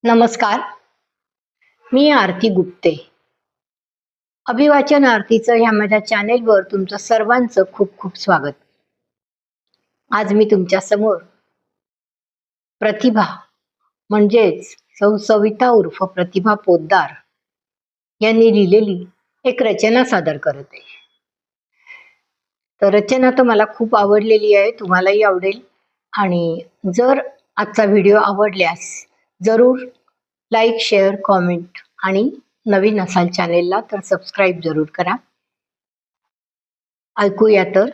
नमस्कार, मी आरती गुप्ते. अभिवाचन आरतीचं ह्या माझ्या चॅनेलवर तुमचं सर्वांचं खूप खूप स्वागत. आज मी तुमच्या समोर प्रतिभा म्हणजेच सौ सविता उर्फ प्रतिभा पोद्दार यांनी लिहिलेली एक रचना सादर करत आहे. तर रचना तर मला खूप आवडलेली आहे, तुम्हालाही आवडेल. आणि जर आजचा व्हिडिओ आवडल्यास जरूर लाईक, शेअर, कॉमेंट आणि नवीन असाल चॅनेलला तर सबस्क्राईब जरूर करा. ऐकूया तर.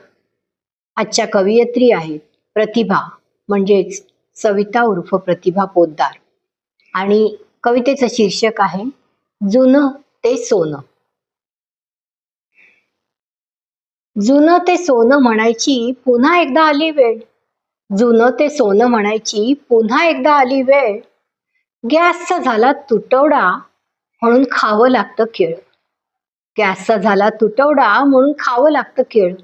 आजच्या कवयित्री आहेत प्रतिभा म्हणजेच सविता उर्फ प्रतिभा पोद्दार आणि कवितेचं शीर्षक आहे जुनं ते सोनं. जुनं ते सोनं म्हणायची पुन्हा एकदा आली वेळ. जुनं ते सोनं म्हणायची पुन्हा एकदा आली वेळ. गॅसचा झाला तुटवडा म्हणून खावं लागतं केळ. गॅसचा झाला तुटवडा म्हणून खावं लागतं केळ.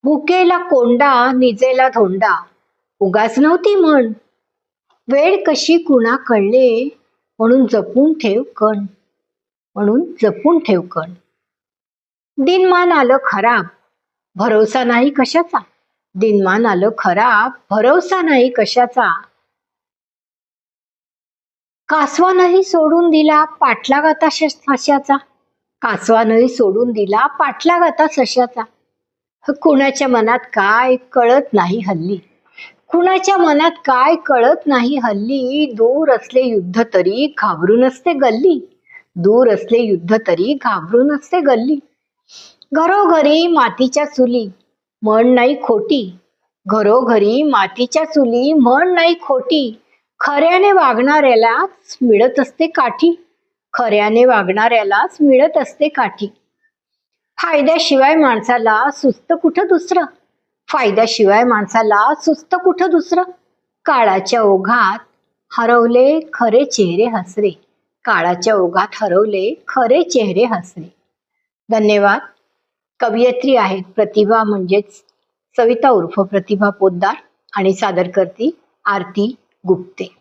भुकेला कोंडा निजेला धोंडा उगाच नव्हती म्हण. वेळ कशी कुणा कळले म्हणून जपून ठेव कण. म्हणून जपून ठेव कण. दिनमान आलं खराब भरोसा नाही कशाचा. दिनमान आलं खराब भरोसा नाही कशाचा. कासवानही सोडून दिला पाठलाग आता सश्याचा. कासवानही सोडून दिला पाठलाग आता सश्याचा. कुणाच्या मनात काय कळत नाही हल्ली. कुणाच्या मनात काय कळत नाही हल्ली. दूर असले युद्ध तरी घाबरून असते गल्ली. दूर असले युद्ध तरी घाबरून असते गल्ली. घरोघरी मातीच्या चुली म्हण नाही खोटी. घरोघरी मातीच्या चुली म्हण नाही खोटी. खऱ्याने वागणाऱ्यालाच मिळत असते काठी. खऱ्याने वागणाऱ्यालाच मिळत असते काठी. फायद्याशिवाय माणसाला सुस्त कुठं दुसरं. फायद्याशिवाय माणसाला सुस्त कुठं दुसरं. काळाच्या ओघात हरवले खरे चेहरे हसरे. काळाच्या ओघात हरवले खरे चेहरे हसरे. धन्यवाद. कवयित्री आहेत प्रतिभा म्हणजेच सविता उर्फ प्रतिभा पोद्दार आणि सादर करती आरती गुप्ते.